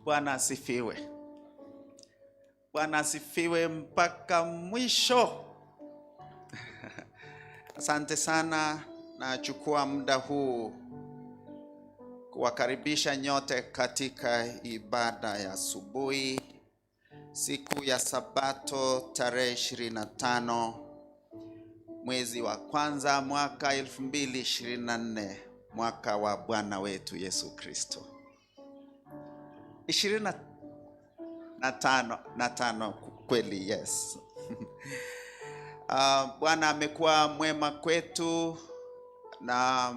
Bwana asifiwe. Bwana asifiwe mpaka mwisho. Asante sana, nachukua muda huu kuwakaribisha nyote katika ibada ya asubuhi, siku ya Sabato tarehe 25 mwezi wa kwanza mwaka 2024, mwaka wa Bwana wetu Yesu Kristo. 25 kweli, yes. Bwana amekuwa mwema kwetu na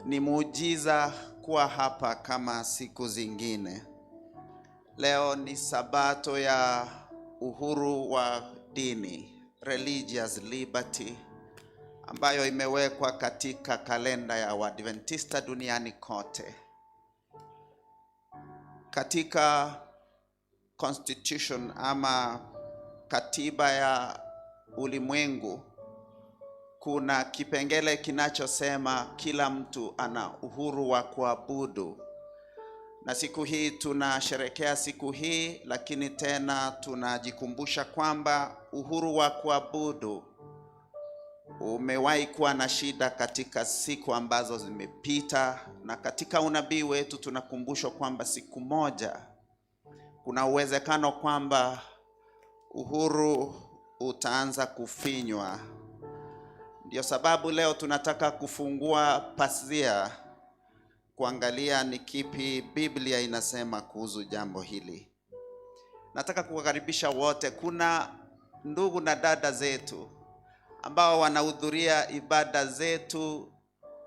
ni muujiza kuwa hapa kama siku zingine. Leo ni Sabato ya uhuru wa dini, religious liberty, ambayo imewekwa katika kalenda ya Waadventista duniani kote. Katika constitution ama katiba ya ulimwengu kuna kipengele kinachosema kila mtu ana uhuru wa kuabudu. Na siku hii tunasherehekea siku hii, lakini tena tunajikumbusha kwamba uhuru wa kuabudu umewahi kuwa na shida katika siku ambazo zimepita, na katika unabii wetu tunakumbushwa kwamba siku moja kuna uwezekano kwamba uhuru utaanza kufinywa. Ndio sababu leo tunataka kufungua pazia kuangalia ni kipi Biblia inasema kuhusu jambo hili. Nataka kuwakaribisha wote. Kuna ndugu na dada zetu ambao wanahudhuria ibada zetu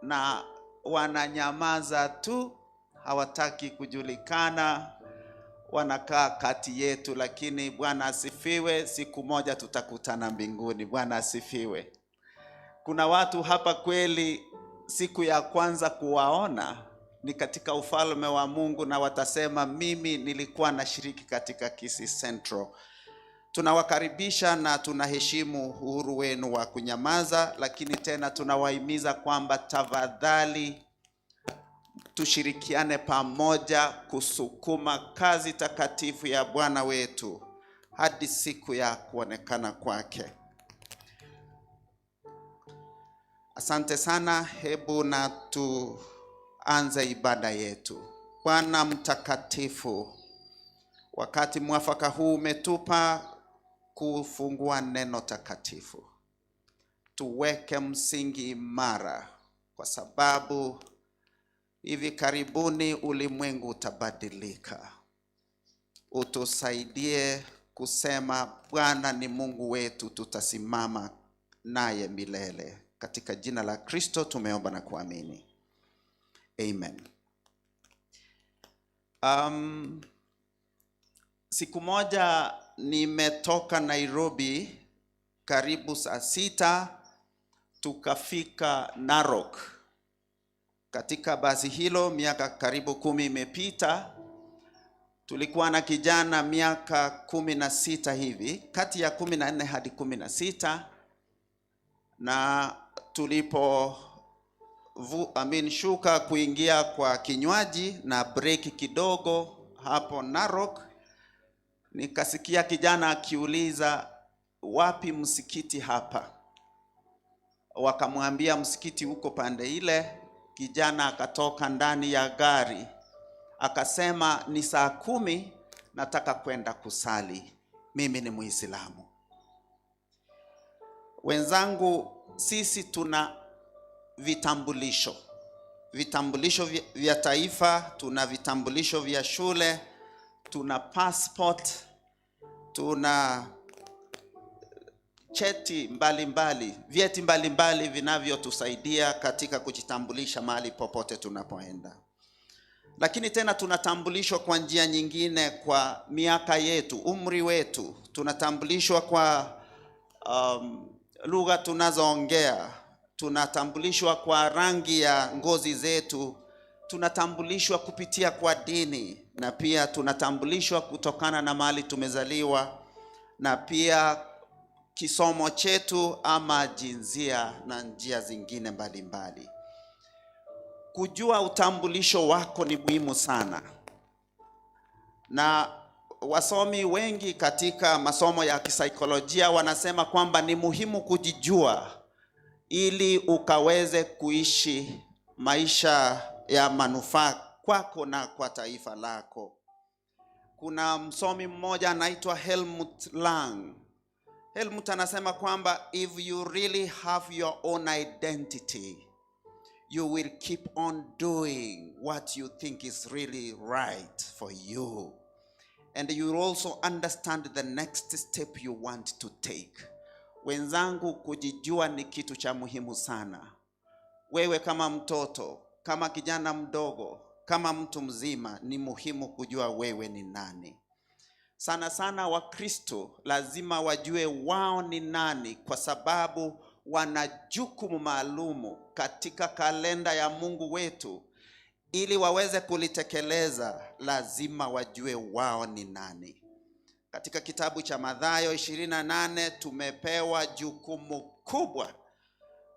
na wananyamaza tu, hawataki kujulikana, wanakaa kati yetu, lakini Bwana asifiwe, siku moja tutakutana mbinguni. Bwana asifiwe. Kuna watu hapa kweli siku ya kwanza kuwaona ni katika ufalme wa Mungu, na watasema mimi nilikuwa nashiriki katika Kisii Central. Tunawakaribisha na tunaheshimu uhuru wenu wa kunyamaza, lakini tena tunawahimiza kwamba tafadhali tushirikiane pamoja kusukuma kazi takatifu ya Bwana wetu hadi siku ya kuonekana kwake. Asante sana. Hebu na tuanze ibada yetu. Bwana mtakatifu, wakati mwafaka huu umetupa kufungua neno takatifu. Tuweke msingi imara, kwa sababu hivi karibuni ulimwengu utabadilika. Utusaidie kusema Bwana ni Mungu wetu, tutasimama naye milele. Katika jina la Kristo tumeomba na kuamini. Amen. Siku moja nimetoka Nairobi karibu saa 6, tukafika Narok. Katika basi hilo, miaka karibu 10 imepita, tulikuwa na kijana miaka 16 hivi, kati ya 14 hadi 16, na tulipo shuka kuingia kwa kinywaji na break kidogo hapo Narok, nikasikia kijana akiuliza wapi msikiti hapa. Wakamwambia msikiti uko pande ile. Kijana akatoka ndani ya gari akasema ni saa 10, nataka kwenda kusali, mimi ni Muislamu. Wenzangu, sisi tuna vitambulisho vya taifa, tuna vitambulisho vya shule, tuna passport, tuna cheti mbalimbali, vyeti mbalimbali vinavyotusaidia katika kujitambulisha mahali popote tunapoenda. Lakini tena tunatambulishwa kwa njia nyingine, kwa miaka yetu, umri wetu. Tunatambulishwa kwa lugha tunazoongea, tunatambulishwa kwa rangi ya ngozi zetu, tunatambulishwa kupitia kwa dini, na pia tunatambulishwa kutokana na mahali tumezaliwa, na pia kisomo chetu ama jinsia na njia zingine mbalimbali. Kujua utambulisho wako ni muhimu sana. Na wasomi wengi katika masomo ya kisaikolojia wanasema kwamba ni muhimu kujijua ili ukaweze kuishi maisha ya manufaa kwako na kwa taifa lako. Kuna msomi mmoja anaitwa Helmut Lang. Helmut anasema kwamba if you really have your own identity, you will keep on doing what you think is really right for you. And you will also understand the next step you want to take. Wenzangu, kujijua ni kitu cha muhimu sana. Wewe kama mtoto, kama kijana mdogo, kama mtu mzima, ni muhimu kujua wewe ni nani. Sana sana Wakristo lazima wajue wao ni nani, kwa sababu wana jukumu maalumu katika kalenda ya Mungu wetu. Ili waweze kulitekeleza, lazima wajue wao ni nani. Katika kitabu cha Mathayo 28 tumepewa jukumu kubwa.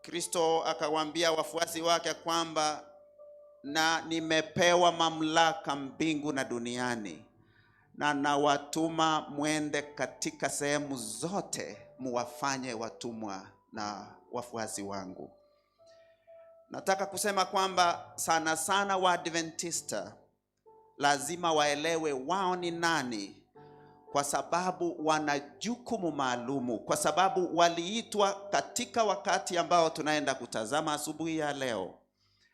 Kristo akawaambia wafuasi wake kwamba na nimepewa mamlaka mbingu na duniani, na nawatuma mwende katika sehemu zote muwafanye watumwa na wafuasi wangu. Nataka kusema kwamba sana sana Waadventista lazima waelewe wao ni nani, kwa sababu wana jukumu maalumu, kwa sababu waliitwa katika wakati ambao tunaenda kutazama asubuhi ya leo,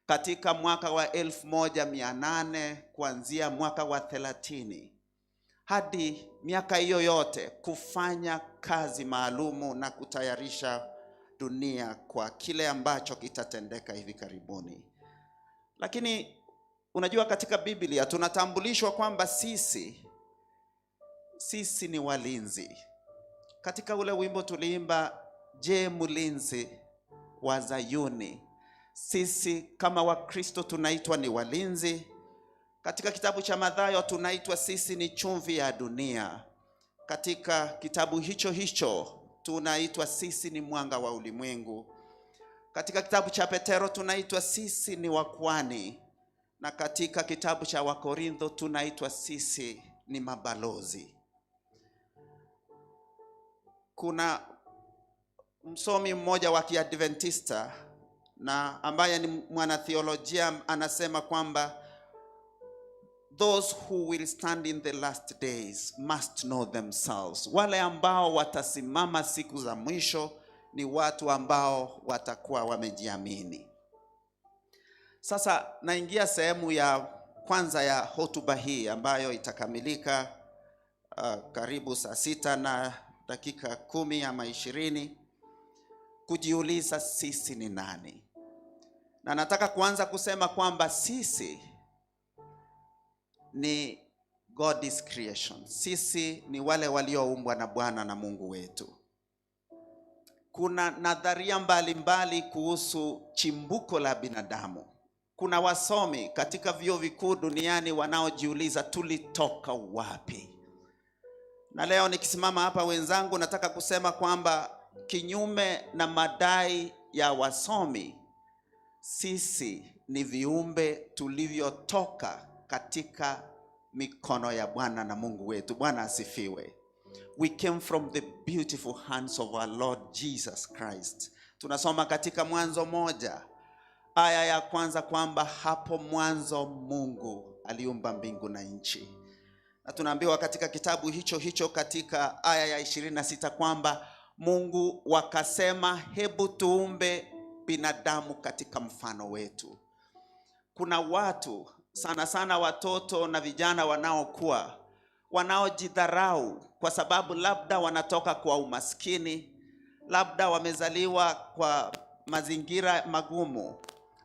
katika mwaka wa 1800 kuanzia mwaka wa 30 hadi miaka hiyo yote, kufanya kazi maalumu na kutayarisha dunia kwa kile ambacho kitatendeka hivi karibuni. Lakini unajua, katika Biblia tunatambulishwa kwamba sisi ni walinzi. Katika ule wimbo tuliimba, je, mlinzi wa Zayuni. Sisi kama Wakristo tunaitwa ni walinzi. Katika kitabu cha Mathayo tunaitwa sisi ni chumvi ya dunia. Katika kitabu hicho tunaitwa sisi ni mwanga wa ulimwengu. Katika kitabu cha Petero tunaitwa sisi ni wakwani, na katika kitabu cha Wakorintho tunaitwa sisi ni mabalozi. Kuna msomi mmoja wa Kiadventista na ambaye ni mwanatheolojia anasema kwamba those who will stand in the last days must know themselves. Wale ambao watasimama siku za mwisho ni watu ambao watakuwa wamejiamini. Sasa naingia sehemu ya kwanza ya hotuba hii ambayo itakamilika karibu saa 6 na dakika 10 ama 20, kujiuliza sisi ni nani. Na nataka kuanza kusema kwamba sisi ni God's creation. Sisi ni wale walioumbwa na Bwana na Mungu wetu. Kuna nadharia mbalimbali kuhusu chimbuko la binadamu. Kuna wasomi katika vyuo vikuu duniani wanaojiuliza tulitoka wapi. Na leo nikisimama hapa, wenzangu, nataka kusema kwamba kinyume na madai ya wasomi, sisi ni viumbe tulivyotoka katika mikono ya Bwana na Mungu wetu. Bwana asifiwe. We came from the beautiful hands of our Lord Jesus Christ. Tunasoma katika Mwanzo 1 aya ya kwanza kwamba hapo mwanzo Mungu aliumba mbingu na nchi. Na tunaambiwa katika kitabu hicho katika aya ya 26 kwamba Mungu wakasema, hebu tuumbe binadamu katika mfano wetu. Kuna watu sana sana watoto na vijana wanaojidharau kwa sababu labda wanatoka kwa umaskini, labda wamezaliwa kwa mazingira magumu,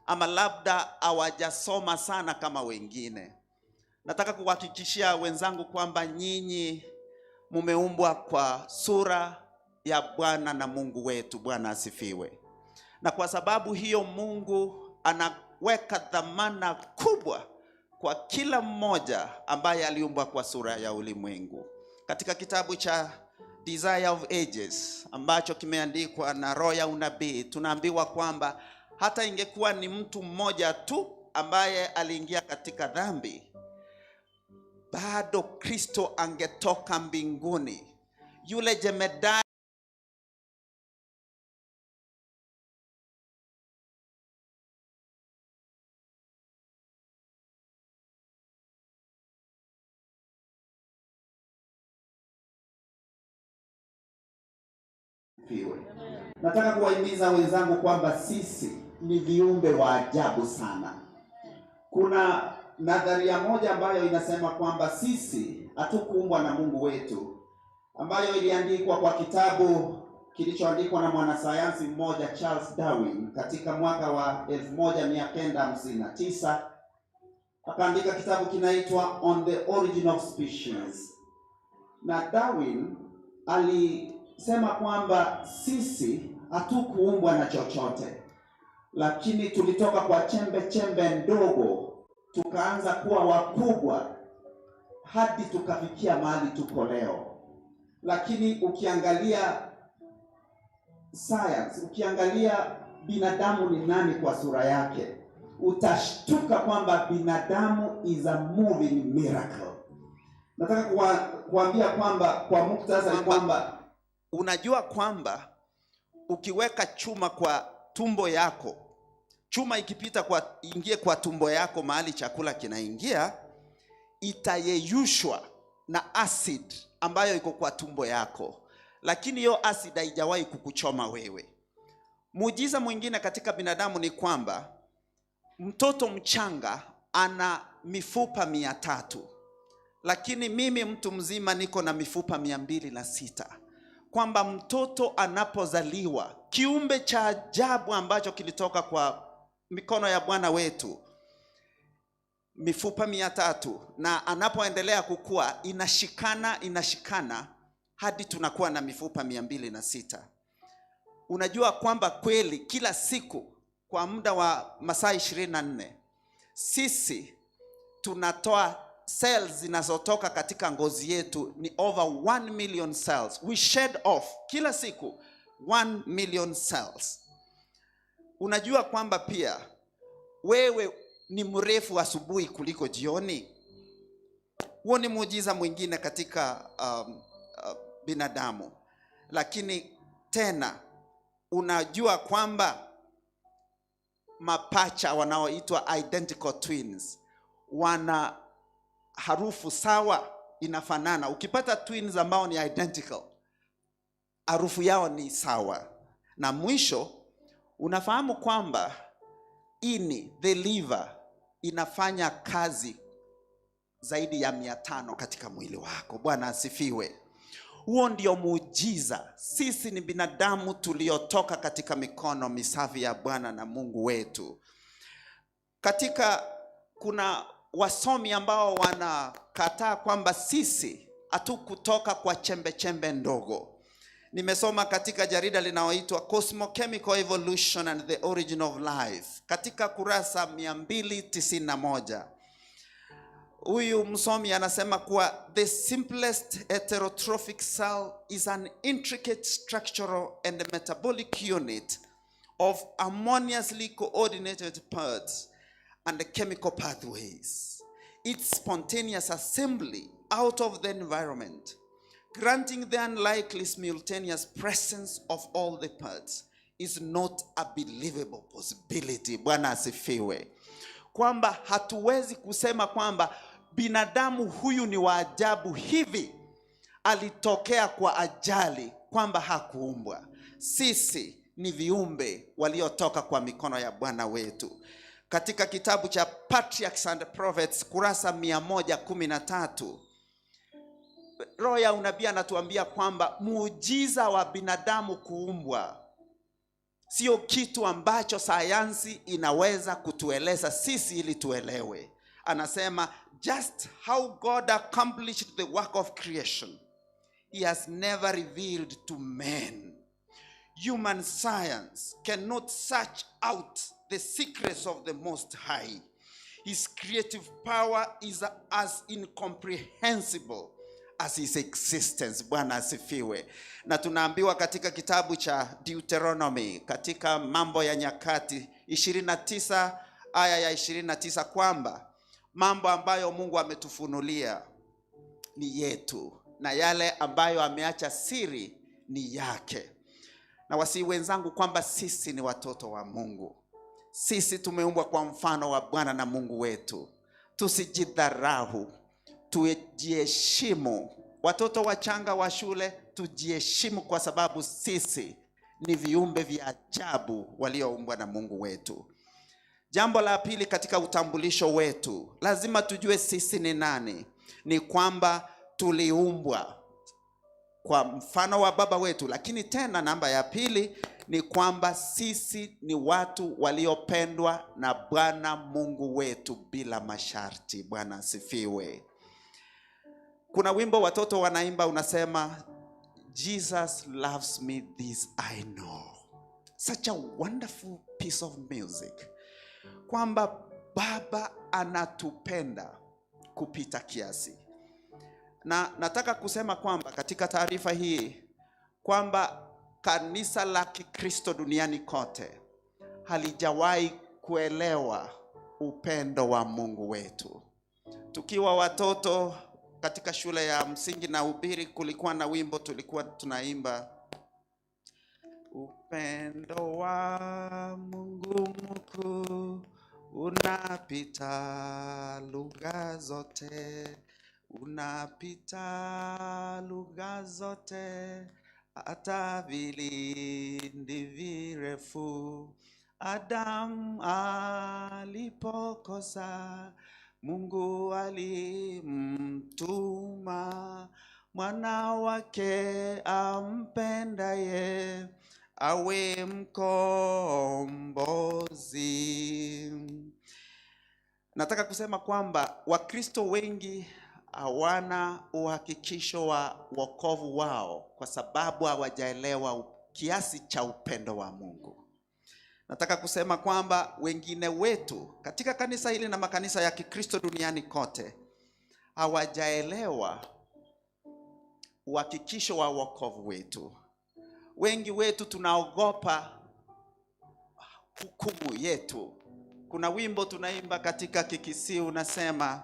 ama labda hawajasoma sana kama wengine. Nataka kuhakikishia wenzangu kwamba nyinyi mumeumbwa kwa sura ya Bwana na Mungu wetu. Bwana asifiwe. Na kwa sababu hiyo Mungu anaweka dhamana kubwa kwa kila mmoja ambaye aliumbwa kwa sura ya ulimwengu. Katika kitabu cha Desire of Ages ambacho kimeandikwa na roho ya unabii, tunaambiwa kwamba hata ingekuwa ni mtu mmoja tu ambaye aliingia katika dhambi, bado Kristo angetoka mbinguni, yule jemedari nataka kuwahimiza wenzangu kwamba sisi ni viumbe wa ajabu sana. Kuna nadharia moja ambayo inasema kwamba sisi hatukuumbwa na Mungu wetu, ambayo iliandikwa kwa kitabu kilichoandikwa na mwanasayansi mmoja Charles Darwin katika mwaka wa 1959. Akaandika kitabu kinaitwa On the Origin of Species. Na Darwin alisema kwamba sisi hatukuumbwa na chochote, lakini tulitoka kwa chembe ndogo tukaanza kuwa wakubwa hadi tukafikia mahali tuko leo. Lakini ukiangalia science, ukiangalia binadamu ni nani kwa sura yake, utashtuka kwamba binadamu is a moving miracle. Nataka kuambia kwamba kwa muktadha kwamba unajua kwamba ukiweka chuma kwa tumbo yako, chuma ikipita ingie kwa tumbo yako mahali chakula kinaingia, itayeyushwa na acid ambayo iko kwa tumbo yako, lakini hiyo acid haijawahi kukuchoma wewe. Muujiza mwingine katika binadamu ni kwamba mtoto mchanga ana mifupa 300, lakini mimi mtu mzima niko na mifupa 206. Kwamba mtoto anapozaliwa, kiumbe cha ajabu ambacho kilitoka kwa mikono ya Bwana wetu, mifupa 300, na anapoendelea kukua inashikana hadi tunakuwa na mifupa 206. Unajua kwamba kweli kila siku kwa muda wa masaa 24 sisi tunatoa cells zinazotoka katika ngozi yetu ni over 1 million cells. We shed off kila siku 1 million cells. Unajua kwamba pia wewe ni mrefu asubuhi kuliko jioni. Huo ni muujiza mwingine katika binadamu. Lakini tena unajua kwamba mapacha wanaoitwa identical twins wana harufu sawa, inafanana. Ukipata twins ambao ni identical, harufu yao ni sawa. Na mwisho unafahamu kwamba the liver inafanya kazi zaidi ya 500 katika mwili wako. Bwana asifiwe. Huo ndio muujiza. Sisi ni binadamu tuliotoka katika mikono misafi ya Bwana na Mungu wetu. Kuna wasomi ambao wanakataa kwamba sisi hatukutoka kwa chembe ndogo. Nimesoma katika jarida linaloitwa Cosmochemical Evolution and the Origin of Life katika kurasa 291. Huyu msomi anasema kuwa the simplest heterotrophic cell is an intricate structural and metabolic unit of harmoniously coordinated parts and the chemical pathways. Its spontaneous assembly out of the environment, granting the unlikely simultaneous presence of all the parts, is not a believable possibility. Bwana asifiwe. Kwamba hatuwezi kusema kwamba binadamu huyu ni wa ajabu hivi, alitokea kwa ajali, kwamba hakuumbwa. Sisi ni viumbe waliotoka kwa mikono ya Bwana wetu. Katika kitabu cha Patriarchs and Prophets kurasa 113, roho ya unabii anatuambia kwamba muujiza wa binadamu kuumbwa sio kitu ambacho sayansi inaweza kutueleza sisi ili tuelewe. Anasema just how God accomplished the work of creation, he has never revealed to men. Human science cannot search out the secrets of the Most High. His creative power is as incomprehensible as his existence. Bwana asifiwe. Na tunaambiwa katika kitabu cha Deuteronomy, katika Mambo ya Nyakati 29 aya ya 29 kwamba mambo ambayo Mungu ametufunulia ni yetu, na yale ambayo ameacha siri ni yake. Na wasi wenzangu kwamba sisi ni watoto wa Mungu. Sisi tumeumbwa kwa mfano wa Bwana na Mungu wetu. Tusijidharau, tujiheshimu. Watoto wachanga wa shule, tujiheshimu kwa sababu sisi ni viumbe vya ajabu walioumbwa na Mungu wetu. Jambo la pili katika utambulisho wetu, lazima tujue sisi ni nani. Ni kwamba tuliumbwa kwa mfano wa baba wetu, lakini tena namba ya pili ni kwamba sisi ni watu waliopendwa na Bwana Mungu wetu bila masharti. Bwana asifiwe. Kuna wimbo watoto wanaimba unasema, Jesus loves me, this I know. Such a wonderful piece of music. Kwamba Baba anatupenda kupita kiasi. Na nataka kusema kwamba katika taarifa hii kwamba kanisa la Kikristo duniani kote halijawahi kuelewa upendo wa Mungu wetu. Tukiwa watoto katika shule ya msingi na ubiri, kulikuwa na wimbo tulikuwa tunaimba, upendo wa Mungu mkuu unapita lugha zote, unapita lugha zote, hata vilindi virefu. Adamu alipokosa, Mungu alimtuma mwana wake ampendaye awe mkombozi. Nataka kusema kwamba Wakristo wengi hawana uhakikisho wa wokovu wao kwa sababu hawajaelewa kiasi cha upendo wa Mungu. Nataka kusema kwamba wengine wetu katika kanisa hili na makanisa ya Kikristo duniani kote hawajaelewa uhakikisho wa wokovu wetu. Wengi wetu tunaogopa hukumu yetu. Kuna wimbo tunaimba katika Kikisii unasema,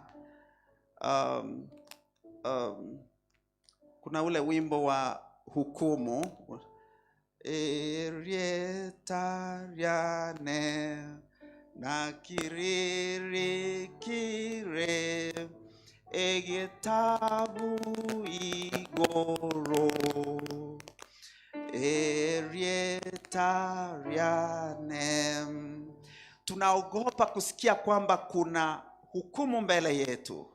kuna ule wimbo wa hukumu, erietariane na kiririkire egetabu igoro, erietariane. Tunaogopa kusikia kwamba kuna hukumu mbele yetu.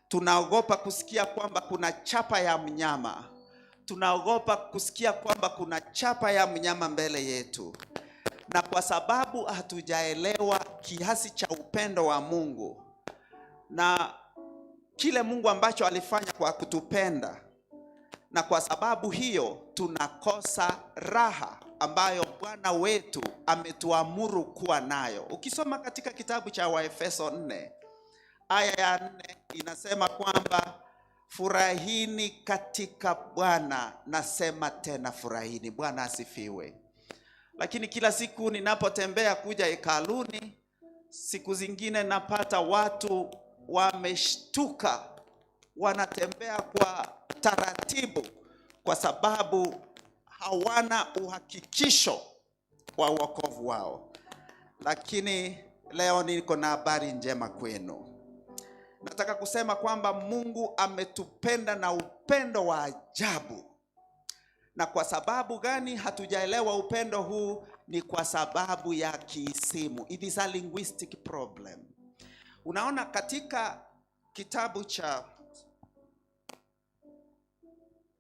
Tunaogopa kusikia kwamba kuna chapa ya mnyama. Tunaogopa kusikia kwamba kuna chapa ya mnyama mbele yetu. Na kwa sababu hatujaelewa kiasi cha upendo wa Mungu na kile Mungu ambacho alifanya kwa kutupenda, na kwa sababu hiyo tunakosa raha ambayo Bwana wetu ametuamuru kuwa nayo. Ukisoma katika kitabu cha Waefeso 4 aya ya 4 inasema kwamba furahini katika Bwana, nasema tena furahini. Bwana asifiwe. Lakini kila siku ninapotembea kuja hekaluni, siku zingine napata watu wameshtuka, wanatembea kwa taratibu kwa sababu hawana uhakikisho wa wokovu wao. Lakini leo niko na habari njema kwenu. Nataka kusema kwamba Mungu ametupenda na upendo wa ajabu. Na kwa sababu gani hatujaelewa upendo huu? Ni kwa sababu ya kiisimu. It is a linguistic problem. Unaona katika kitabu cha,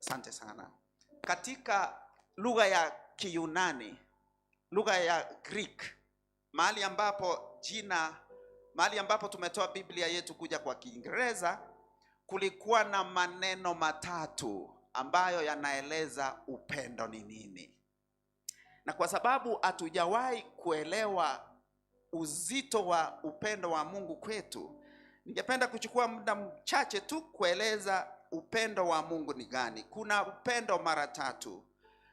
asante sana, katika lugha ya Kiyunani, lugha ya Greek, mahali ambapo tumetoa Biblia yetu kuja kwa Kiingereza, kulikuwa na maneno matatu ambayo yanaeleza upendo ni nini. Na kwa sababu hatujawahi kuelewa uzito wa upendo wa Mungu kwetu, ningependa kuchukua muda mchache tu kueleza upendo wa Mungu ni gani. Kuna upendo mara tatu.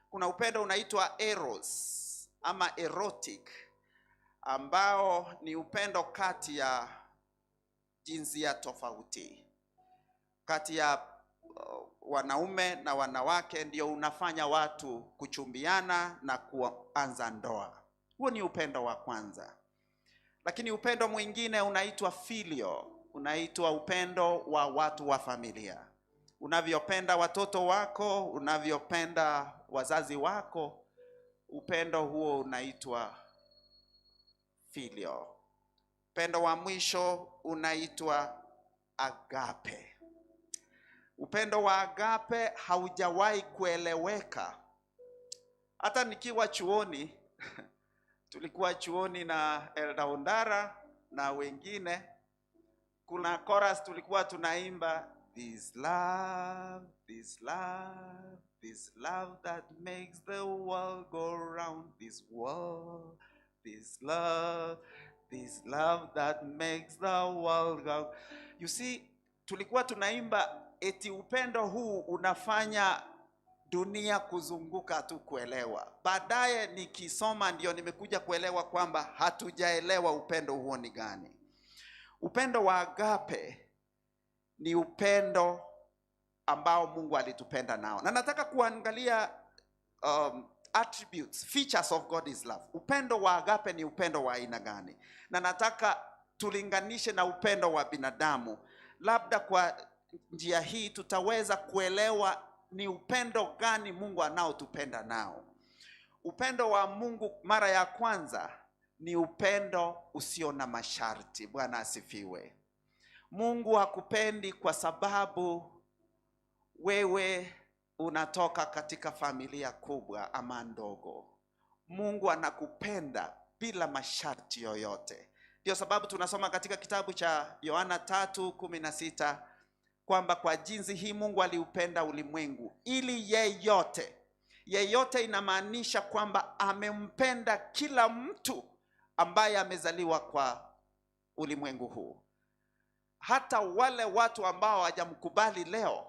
Kuna upendo unaitwa eros ama erotic, ambao ni upendo kati ya jinsia tofauti, kati ya wanaume na wanawake ndio unafanya watu kuchumbiana na kuanza ndoa. Huo ni upendo wa kwanza. Lakini upendo mwingine unaitwa filio, unaitwa upendo wa watu wa familia. Unavyopenda watoto wako, unavyopenda wazazi wako, upendo huo unaitwa filio. Upendo wa mwisho unaitwa agape. Upendo wa agape haujawahi kueleweka. Hata nikiwa chuoni tulikuwa chuoni na Elda Ondara na wengine, kuna chorus tulikuwa tunaimba, this love, this love, this love that makes the world go round, this world, this love that makes the world go. You see, tulikuwa tunaimba eti upendo huu unafanya dunia kuzunguka tu kuelewa. Baadaye nikisoma ndio nimekuja kuelewa kwamba hatujaelewa upendo huo ni gani. Upendo wa agape ni upendo ambao Mungu alitupenda nao. Na nataka kuangalia attributes, features of God's love. Upendo wa agape ni upendo wa aina gani? Na nataka tulinganishe na upendo wa binadamu. Labda kwa njia hii tutaweza kuelewa ni upendo gani Mungu anaotupenda nao. Upendo wa Mungu mara ya kwanza ni upendo usio na masharti. Bwana asifiwe. Mungu hakupendi kwa sababu wewe unatoka katika familia kubwa ama ndogo. Mungu anakupenda bila masharti yoyote. Ndio sababu tunasoma katika kitabu cha Yohana 3:16 kwamba kwa jinsi hii Mungu aliupenda ulimwengu ili yeyote inamaanisha kwamba amempenda kila mtu ambaye amezaliwa kwa ulimwengu huu. Hata wale watu ambao hawajamkubali leo.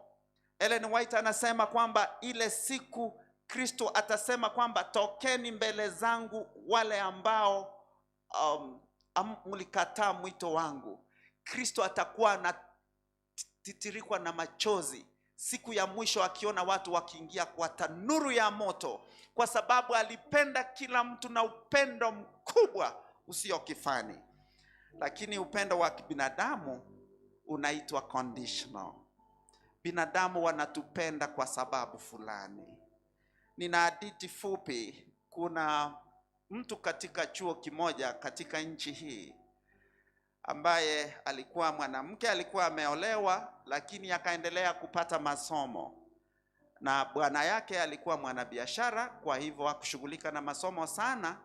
Ellen White anasema kwamba ile siku Kristo atasema kwamba tokeni mbele zangu wale ambao mlikataa mwito wangu. Kristo atakuwa anatitirikwa na machozi siku ya mwisho akiona watu wakiingia kwa tanuru ya moto, kwa sababu alipenda kila mtu na upendo mkubwa usio kifani. Lakini upendo wa kibinadamu unaitwa conditional. Binadamu wanatupenda kwa sababu fulani. Nina hadithi fupi. Kuna mtu katika chuo kimoja katika nchi hii ambaye alikuwa mwanamke, alikuwa ameolewa lakini akaendelea kupata masomo, na bwana yake alikuwa mwanabiashara, kwa hivyo hakushughulika na masomo sana.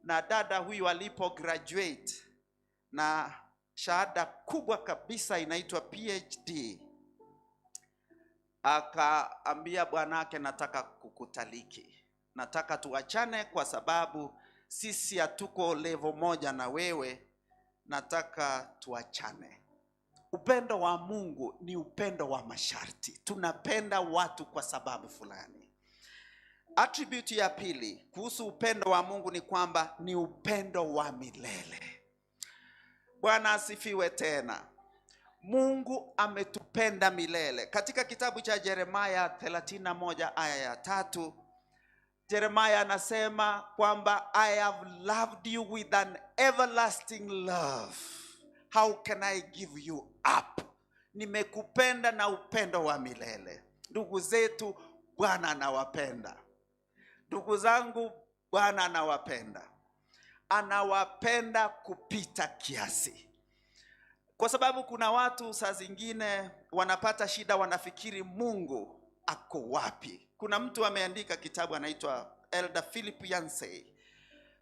Na dada huyu alipo graduate na shahada kubwa kabisa inaitwa PhD, akaambia bwanake, nataka kukutaliki, nataka tuachane kwa sababu sisi hatuko level moja na wewe, nataka tuachane. Upendo wa Mungu ni upendo wa masharti. Tunapenda watu kwa sababu fulani. Attribute ya pili kuhusu upendo wa Mungu ni kwamba ni upendo wa milele. Bwana asifiwe tena. Mungu ametupenda milele. Katika kitabu cha Yeremia 31 aya ya 3, Yeremia anasema kwamba I have loved you with an everlasting love. How can I give you up? Nimekupenda na upendo wa milele. Ndugu zetu, Bwana anawapenda. Ndugu zangu, Bwana anawapenda. Anawapenda kupita kiasi. Kwa sababu kuna watu saa zingine wanapata shida, wanafikiri Mungu ako wapi. Kuna mtu ameandika kitabu anaitwa Elder Philip Yancey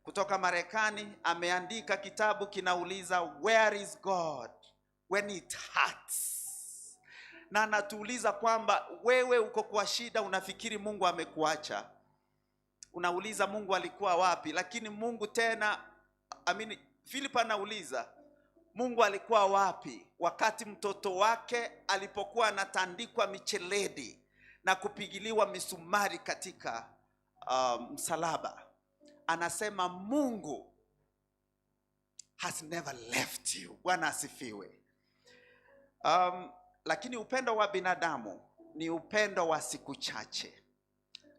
kutoka Marekani, ameandika kitabu kinauliza Where is God when it hurts? Na anatuuliza kwamba wewe uko kwa shida, unafikiri Mungu amekuacha. Unauliza Mungu alikuwa wapi? Lakini Mungu tena, Philip anauliza Mungu alikuwa wapi wakati mtoto wake alipokuwa anatandikwa micheledi na kupigiliwa misumari katika msalaba. Anasema Mungu has never left you. Bwana asifiwe. Lakini upendo wa binadamu ni upendo wa siku chache.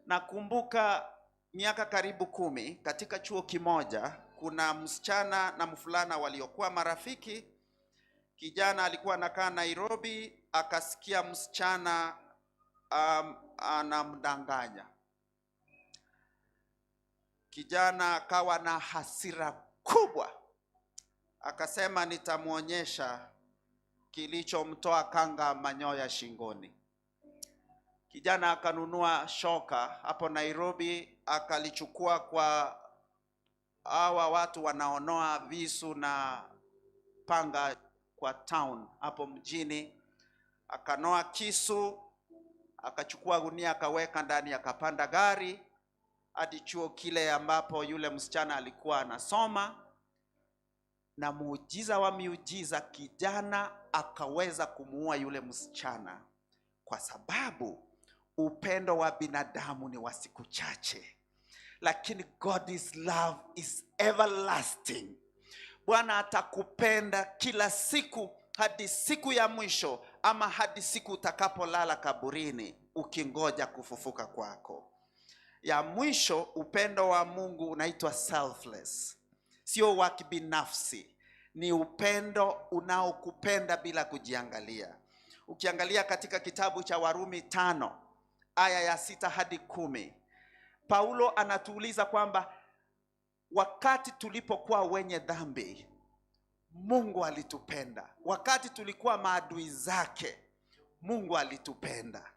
Nakumbuka miaka karibu 10 katika chuo kimoja, kuna msichana na mvulana waliokuwa marafiki. Kijana alikuwa anakaa Nairobi, akasikia msichana anamdanganya. Kijana akawa na hasira kubwa, akasema nitamuonyesha kilichomtoa kanga manyoya shingoni. Kijana akanunua shoka hapo Nairobi, akalichukua kwa hawa watu wanaonoa visu na panga kwa town hapo mjini. Akanoa kisu, akachukua gunia, akaweka ndani, akapanda gari hadi chuo kile ambapo yule msichana alikuwa anasoma. Na muujiza wa miujiza, kijana akaweza kumuua yule msichana, kwa sababu upendo wa binadamu ni wa siku chache, lakini God's love is everlasting. Bwana atakupenda kila siku hadi siku ya mwisho, ama hadi siku utakapolala kaburini ukingoja kufufuka kwako. Ya mwisho, upendo wa Mungu unaitwa selfless. Sio wa kibinafsi, ni upendo unaokupenda bila kujiangalia. Ukiangalia katika kitabu cha Warumi 5 aya ya 6 hadi 10, Paulo anatuuliza kwamba wakati tulipokuwa wenye dhambi, Mungu alitupenda. Wakati tulikuwa maadui zake, Mungu alitupenda.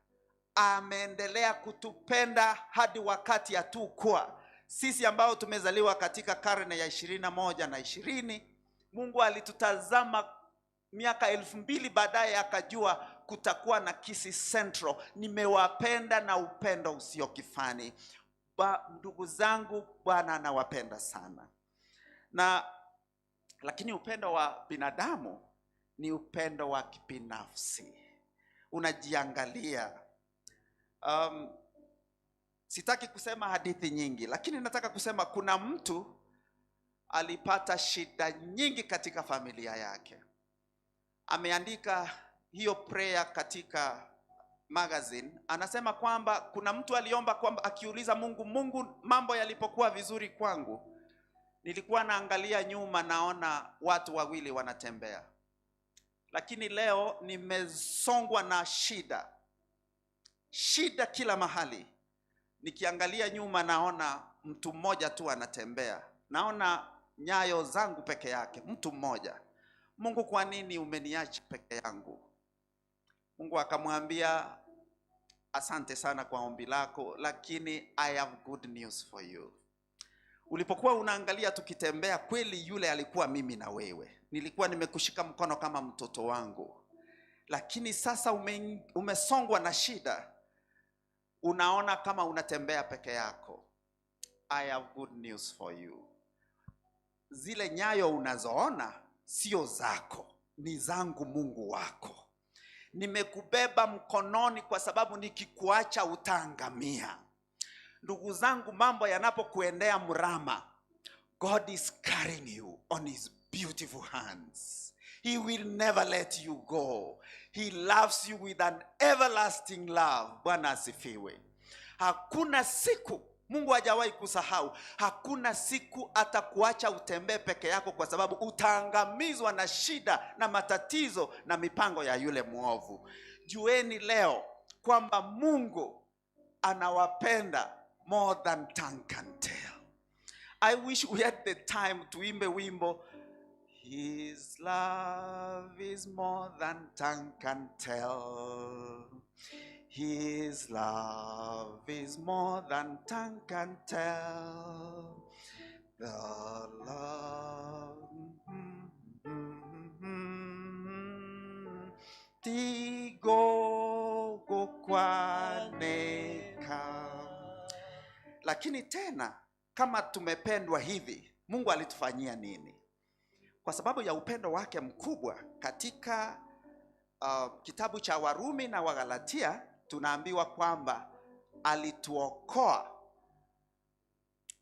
Ameendelea kutupenda hadi wakati hatukuwa. Sisi ambao tumezaliwa katika karne ya 21 na 20, Mungu alitutazama miaka 2000 baadaye, akajua kutakuwa na Kisii Central. Nimewapenda na upendo usio kifani. Ndugu zangu, Bwana anawapenda sana. Lakini upendo wa binadamu ni upendo wa kibinafsi. Unajiangalia. Sitaki kusema hadithi nyingi, lakini nataka kusema kuna mtu alipata shida nyingi katika familia yake. Ameandika hiyo prayer katika magazine. Anasema kwamba kuna mtu aliomba kwamba akiuliza Mungu, mambo yalipokuwa vizuri kwangu, nilikuwa naangalia nyuma, naona watu wawili wanatembea, lakini leo nimesongwa na shida kila mahali. Nikiangalia nyuma, naona mtu mmoja tu anatembea, naona nyayo zangu peke yake, mtu mmoja. Mungu, kwa nini umeniacha peke yangu? Mungu akamwambia, asante sana kwa ombi lako, lakini I have good news for you. Ulipokuwa unaangalia tukitembea, kweli yule alikuwa mimi na wewe. Nilikuwa nimekushika mkono kama mtoto wangu. Lakini sasa umesongwa na shida. Unaona kama unatembea peke yako. I have good news for you. Zile nyayo unazoona sio zako, ni zangu, Mungu wako. Nimekubeba mkononi kwa sababu nikikuacha utaangamia. Ndugu zangu, mambo yanapokuendea mrama, God is carrying you on his beautiful hands. He will never let you go. He loves you with an everlasting love. Bwana asifiwe. Hakuna siku Mungu hajawahi kusahau. Hakuna siku atakuacha utembee peke yako, kwa sababu utaangamizwa na shida na matatizo na mipango ya yule mwovu. Jueni leo kwamba Mungu anawapenda more than tongue can tell. I wish we had the time tuimbe wimbo, His love is more than tongue can tell. His love is more than tongue can tell. The love tigogo kwaneka. Lakini tena, kama tumependwa hivi, Mungu alitufanyia nini? Kwa sababu ya upendo wake mkubwa, katika kitabu cha Warumi na Wagalatia tunaambiwa kwamba alituokoa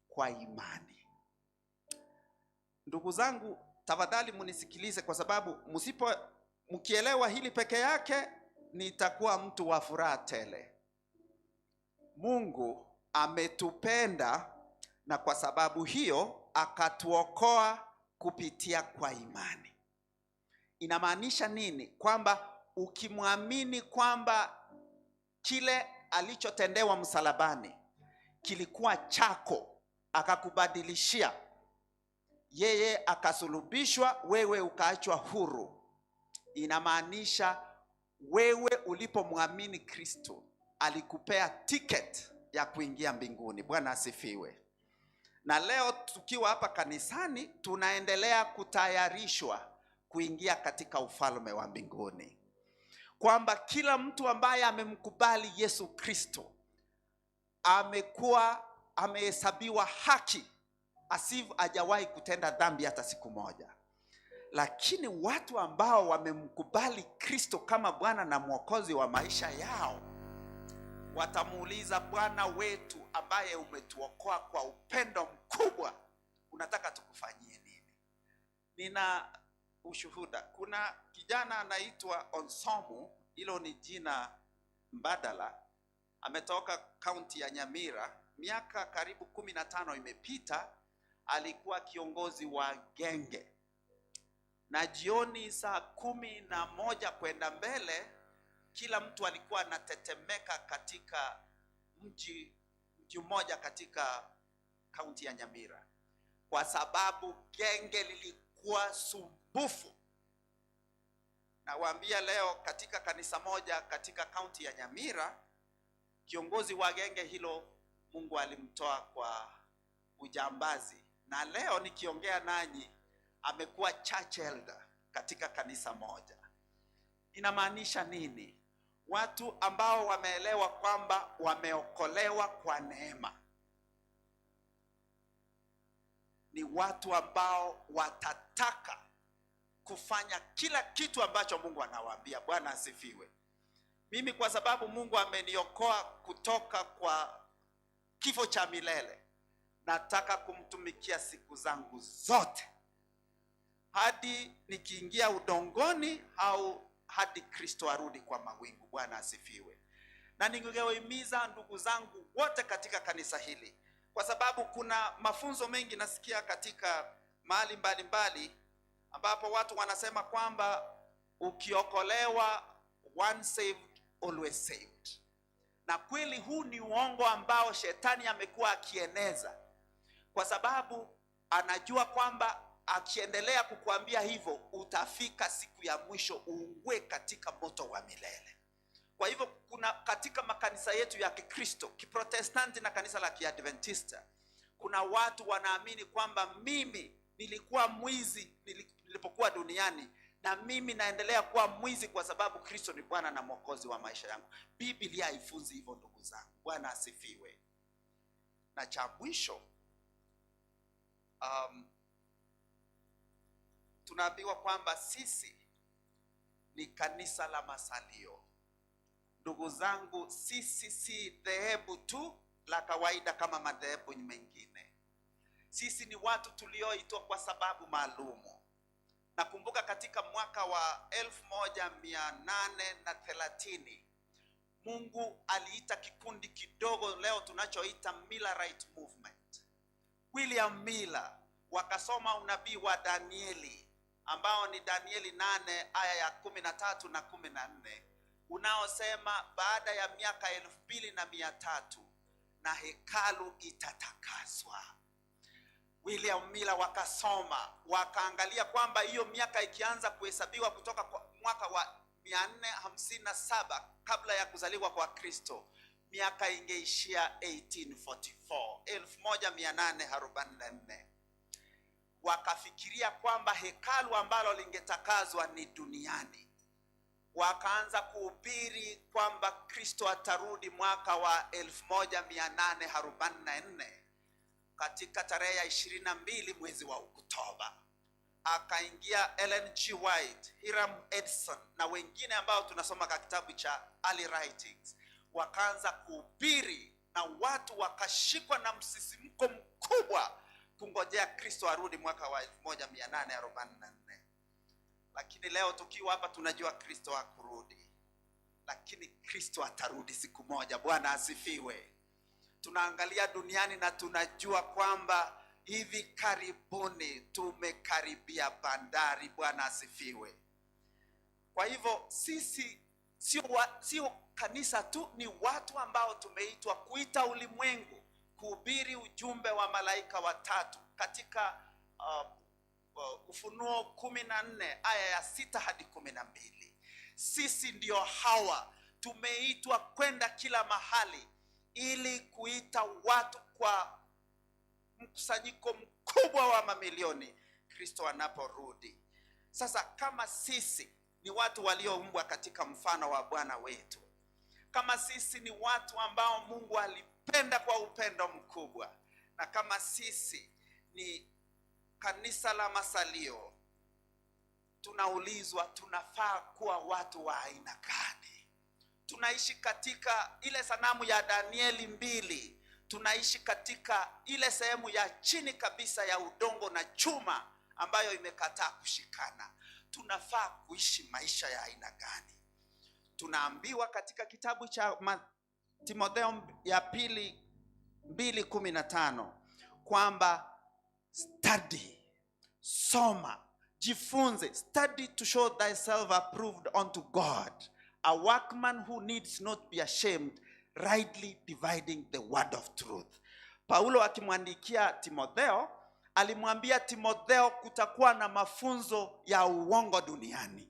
kwa imani. Ndugu zangu, tafadhali munisikilize, kwa sababu mkielewa hili peke yake nitakuwa mtu wa furaha tele. Mungu ametupenda, na kwa sababu hiyo akatuokoa kupitia kwa imani. Inamaanisha nini? Kwamba ukimwamini kwamba kile alichotendewa msalabani kilikuwa chako, akakubadilishia, yeye akasulubishwa, wewe ukaachwa huru. Inamaanisha wewe ulipomwamini Kristo alikupea ticket ya kuingia mbinguni. Bwana asifiwe. Na leo tukiwa hapa kanisani tunaendelea kutayarishwa kuingia katika ufalme wa mbinguni, kwamba kila mtu ambaye amemkubali Yesu Kristo amehesabiwa haki, asivyo hajawahi kutenda dhambi hata siku moja. Lakini watu ambao wamemkubali Kristo kama Bwana na Mwokozi wa maisha yao watamuuliza, Bwana wetu ambaye umetuokoa kwa upendo mkubwa, unataka tukufanyie nini? Nina ushuhuda. Kuna kijana anaitwa Onsomu, hilo ni jina mbadala, ametoka kaunti ya Nyamira. Miaka karibu 15 imepita, alikuwa kiongozi wa genge, na jioni saa 11 kwenda mbele, kila mtu alikuwa anatetemeka katika mji mmoja katika kaunti ya Nyamira, kwa sababu genge lilikuwa sumbufu. Nawaambia leo katika kanisa moja katika kaunti ya Nyamira, kiongozi wa genge hilo Mungu alimtoa kwa ujambazi, na leo nikiongea nanyi amekuwa church elder katika kanisa moja. Inamaanisha nini? Watu ambao wameelewa kwamba wameokolewa kwa neema ni watu ambao watataka kufanya kila kitu ambacho Mungu anawaambia. Bwana asifiwe. Mimi kwa sababu Mungu ameniokoa kutoka kwa kifo cha milele, nataka kumtumikia siku zangu zote hadi nikiingia udongoni au hadi Kristo arudi kwa mawingu. Bwana asifiwe. Na ningewahimiza ndugu zangu wote katika kanisa hili, kwa sababu kuna mafunzo mengi nasikia katika mahali mbalimbali ambapo watu wanasema kwamba ukiokolewa, once saved always saved. Na kweli huu ni uongo ambao shetani amekuwa akieneza, kwa sababu anajua kwamba akiendelea kukuambia hivyo utafika siku ya mwisho uungwe katika moto wa milele. Kwa hivyo kuna katika makanisa yetu ya Kikristo, Kiprotestanti na kanisa la Kiadventista, kuna watu wanaamini kwamba mimi nilikuwa mwizi nilipokuwa duniani, na mimi naendelea kuwa mwizi kwa sababu Kristo ni Bwana na Mwokozi wa maisha yangu. Biblia haifunzi hivyo ndugu zangu. Bwana asifiwe. Na cha mwisho, tunaambiwa kwamba sisi ni kanisa la masalio. Ndugu zangu, sisi si dhehebu tu la kawaida kama madhehebu mengine. Sisi ni watu tulioitwa kwa sababu maalumu. Nakumbuka katika mwaka wa 1830 Mungu aliita kikundi kidogo leo tunachoita Millerite Movement. William Miller wakasoma unabii wa Danieli, ambao ni Danieli 8 aya ya 13 na 14, unaosema baada ya miaka 2300 na hekalu itatakaswa. William Miller wakasoma, wakaangalia kwamba hiyo miaka ikianza kuhesabiwa kutoka kwa mwaka wa 457 kabla ya kuzaliwa kwa Kristo, miaka ingeishia 1844, 1844. Wakafikiria kwamba hekalu ambalo lingetakazwa ni duniani. Wakaanza kuhubiri kwamba Kristo atarudi mwaka wa 1844 katika tarehe ya 22 mwezi wa Oktoba. Akaingia Ellen G. White, Hiram Edson na wengine ambao tunasoma katika kitabu cha Early Writings, wakaanza kuhubiri na watu wakashikwa na msisimko mkubwa kungojea Kristo arudi mwaka wa 1844. Lakini leo tukiwa hapa tunajua Kristo hakurudi. lakini Kristo atarudi siku moja. Bwana asifiwe. Tunaangalia duniani na tunajua kwamba hivi karibuni tumekaribia bandari. Bwana asifiwe. Kwa hivyo sisi sio kanisa tu, ni watu ambao tumeitwa kuita ulimwengu, kuhubiri ujumbe wa malaika watatu. Katika Ufunuo 14 aya ya 6 hadi 12, sisi ndio hawa tumeitwa kwenda kila mahali ili kuita watu kwa mkusanyiko mkubwa wa mamilioni Kristo anaporudi. Sasa kama sisi ni watu walioumbwa katika mfano wa Bwana wetu, kama sisi ni watu ambao Mungu alipenda kwa upendo mkubwa, na kama sisi ni kanisa la masalio, tunaulizwa tunafaa kuwa watu wa aina gani? Tunaishi katika ile sanamu ya Danieli 2, tunaishi katika ile sehemu ya chini kabisa ya udongo na chuma ambayo imekataa kushikana. Tunafaa kuishi maisha ya aina gani? Tunaambiwa katika kitabu cha Timotheo ya pili 2:15 kwamba study, soma, jifunze, study to show thyself approved unto God, a workman who needs not be ashamed, rightly dividing the word of truth. Paulo akimwandikia Timotheo, alimwambia Timotheo kutakuwa na mafunzo ya uongo duniani.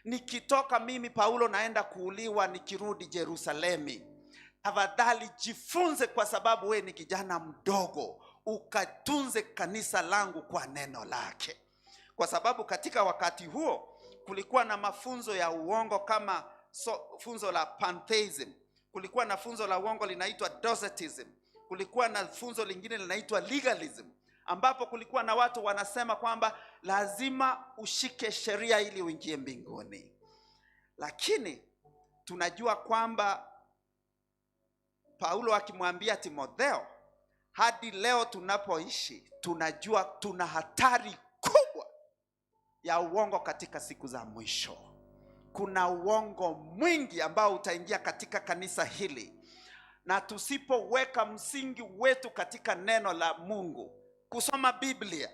Nikitoka mimi Paulo naenda kuuliwa nikirudi Yerusalemi, tafadhali jifunze, kwa sababu we ni kijana mdogo, ukatunze kanisa langu kwa neno lake. Kwa sababu katika wakati huo kulikuwa na mafunzo ya uongo kama funzo la pantheism, kulikuwa na funzo la uongo linaitwa docetism, kulikuwa na funzo lingine linaitwa legalism, ambapo kulikuwa na watu wanasema kwamba lazima ushike sheria ili uingie mbinguni. Lakini tunajua kwamba Paulo akimwambia Timotheo, hadi leo tunapoishi tunajua tuna hatari kubwa ya uongo katika siku za mwisho. Kuna uongo mwingi ambao utaingia katika kanisa hili, na tusipoweka msingi wetu katika neno la Mungu, kusoma Biblia.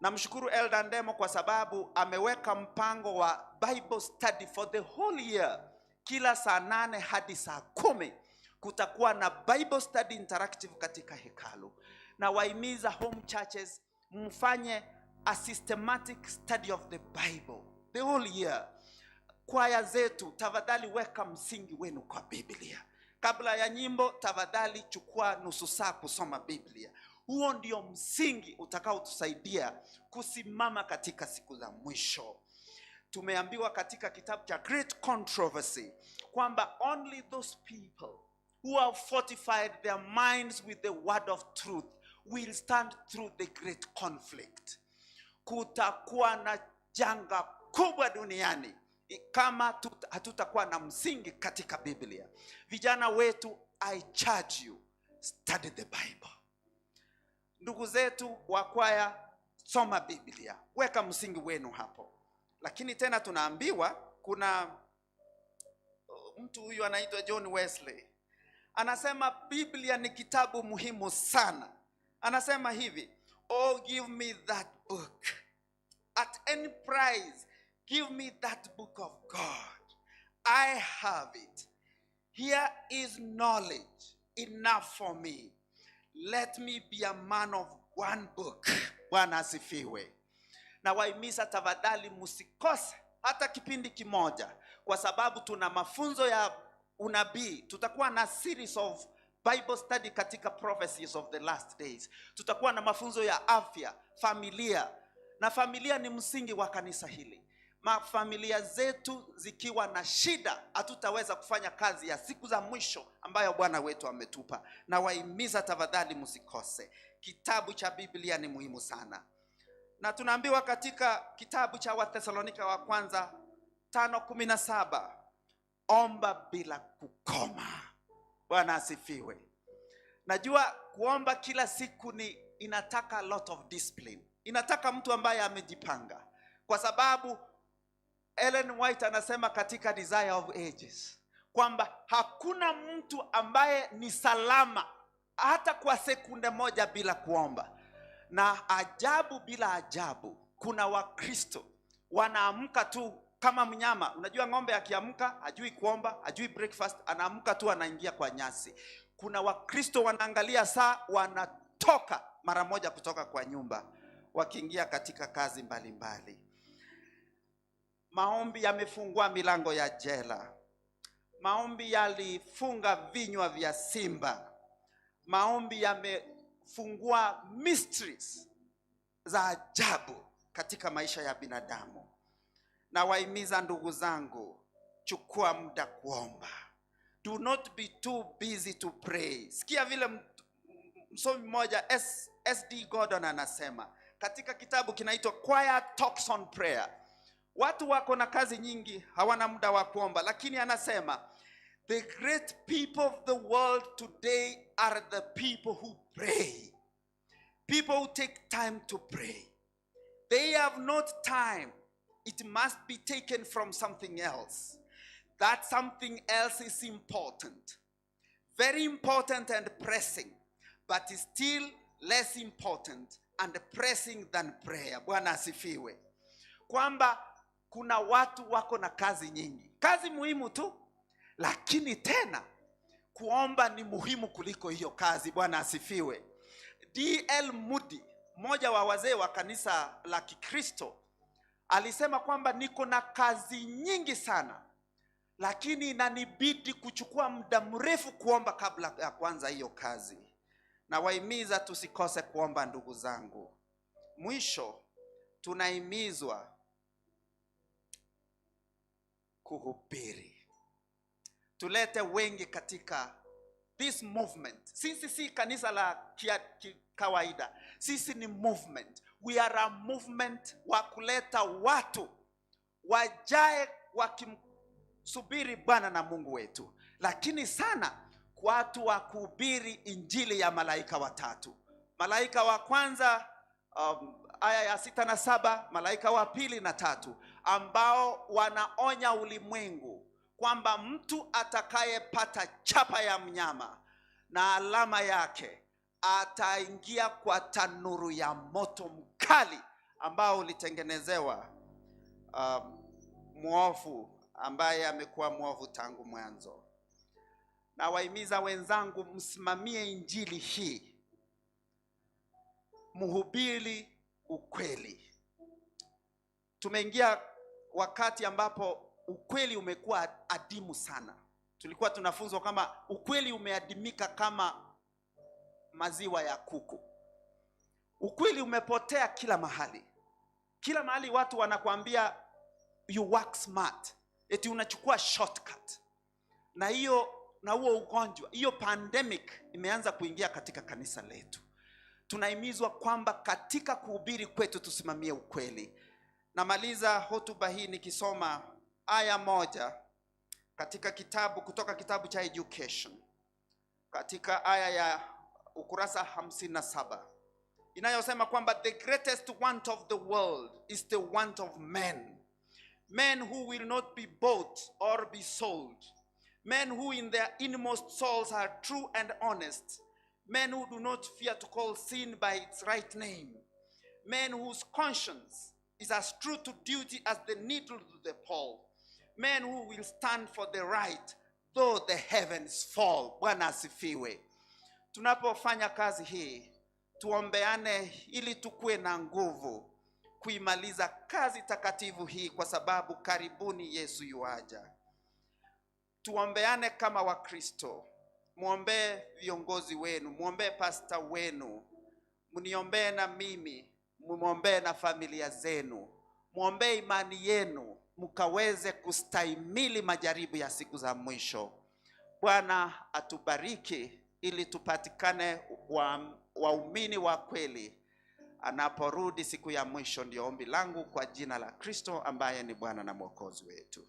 Namshukuru Elder Ndemo kwa sababu ameweka mpango wa Bible study for the whole year. Kila saa 8 hadi saa 10 kutakuwa na Bible study interactive katika hekalu. Na wahimiza home churches mfanye a systematic study of the Bible the whole year. Kwaya zetu, tafadhali weka msingi wenu kwa Biblia. Kabla ya nyimbo, tafadhali chukua nusu saa kusoma Biblia. Huo ndio msingi utakao tusaidia kusimama katika siku za mwisho. Tumeambiwa katika kitabu cha Great Controversy kwamba only those people who have fortified their minds with the word of truth will stand through the great conflict. Kutakuwa na janga kubwa duniani kama hatutakuwa na msingi katika Biblia. Vijana wetu, I charge you, study the Bible. Ndugu zetu wa kwaya, soma Biblia, weka msingi wenu hapo. Lakini tena tunaambiwa kuna mtu huyu anaitwa John Wesley, anasema Biblia ni kitabu muhimu sana. Anasema hivi, oh, give me that book at any price. Give me that book of God. I have it. Here is knowledge enough for me. Let me be a man of one book. Bwana asifiwe. Na wahimiza tafadhali msikose hata kipindi kimoja, kwa sababu tuna mafunzo ya unabii. Tutakuwa na series of Bible study katika prophecies of the last days. Tutakuwa na mafunzo ya afya, familia. Na familia ni msingi wa kanisa hili. Familia zetu zikiwa na shida, hatutaweza kufanya kazi ya siku za mwisho ambayo Bwana wetu ametupa. Na wahimiza tafadhali msikose. Kitabu cha Biblia ni muhimu sana. Na tunaambiwa katika kitabu cha Wathesalonika wa kwanza 5:17, omba bila kukoma. Bwana asifiwe. Najua kuomba kila siku inataka a lot of discipline. Inataka mtu ambaye amejipanga, kwa sababu Ellen White anasema katika Desire of Ages kwamba hakuna mtu ambaye ni salama hata kwa sekunde moja bila kuomba. Na ajabu bila ajabu, kuna Wakristo wanaamka tu kama mnyama. Unajua ng'ombe akiamka hajui kuomba, hajui breakfast, anaamka tu anaingia kwa nyasi. Kuna Wakristo wanaangalia saa, wanatoka mara moja kutoka kwa nyumba wakiingia katika kazi mbalimbali. Maombi yamefungua milango ya jela. Maombi yalifunga vinywa vya simba. Maombi yamefungua mysteries za ajabu katika maisha ya binadamu. Na wahimiza ndugu zangu, chukua muda kuomba. Do not be too busy to pray. Sikia vile msomi mmoja S.D. Gordon anasema katika kitabu kinaitwa Quiet Talks on Prayer. Watu wako na kazi nyingi, hawana muda wa kuomba, lakini anasema the great people of the world today are the people who pray. People who take time to pray. They have not time. It must be taken from something else. That something else is important. Very important and pressing, but is still less important and pressing than prayer. Bwana asifiwe. Kwamba kuna watu wako na kazi nyingi. Kazi muhimu tu, lakini tena kuomba ni muhimu kuliko hiyo kazi. Bwana asifiwe. D.L. Moody, mmoja wa wazee wa kanisa la Kikristo, alisema kwamba niko na kazi nyingi sana, lakini inanibidi kuchukua muda mrefu kuomba kabla ya kuanza hiyo kazi. Na wahimiza tusikose kuomba ndugu zangu. Mwisho, tunahimizwa kuhubiri. Tulete wengi katika this movement. Sisi si kanisa la kawaida. Sisi ni movement. We are a movement wa kuleta watu wajae wakimsubiri Bwana na Mungu wetu. Lakini sana watu wa kuhubiri injili ya malaika watatu. Malaika wa kwanza aya ya 6 na 7, malaika wa 2 na 3, ambao wanaonya ulimwengu kwamba mtu atakayepata chapa ya mnyama na alama yake ataingia kwa tanuru ya moto mkali ambao ulitengenezewa mwovu ambaye amekuwa mwovu tangu mwanzo. Na wahimiza wenzangu, msimamie injili hii, mhubiri ukweli. Tumeingia wakati ambapo ukweli umekuwa adimu sana. Tulikuwa tunafunzwa kama ukweli umeadimika kama maziwa ya kuku. Ukweli umepotea kila mahali. Kila mahali watu wanakuambia you work smart, eti unachukua shortcut. Na huo ugonjwa, hiyo pandemic imeanza kuingia katika kanisa letu. Tunahimizwa kwamba katika kuhubiri kwetu tusimamie ukweli. Namaliza hotuba hii nikisoma aya moja katika kutoka kitabu cha Education, katika aya ya ukurasa 57, inayosema kwamba the greatest want of the world is the want of men. Men who will not be bought or be sold. Men who in their inmost souls are true and honest. Men who do not fear to call sin by its right name. Men whose conscience is as true to duty as the needle to the pole. Men who will stand for the right though the heavens fall. Bwana asifiwe. Tunapofanya kazi hii, tuombeane ili tukue na nguvu kuimaliza kazi takatifu hii, kwa sababu karibuni Yesu yuaja. Tuombeane kama Wakristo. Muombee viongozi wenu, muombee pastor wenu, muniombee na mimi, muombee na familia zenu, muombee imani yenu, mkaweze kustahimili majaribu ya siku za mwisho. Bwana atubariki ili tupatikane waumini wa kweli anaporudi siku ya mwisho. Ndio ombi langu kwa jina la Kristo ambaye ni Bwana na Mwokozi wetu.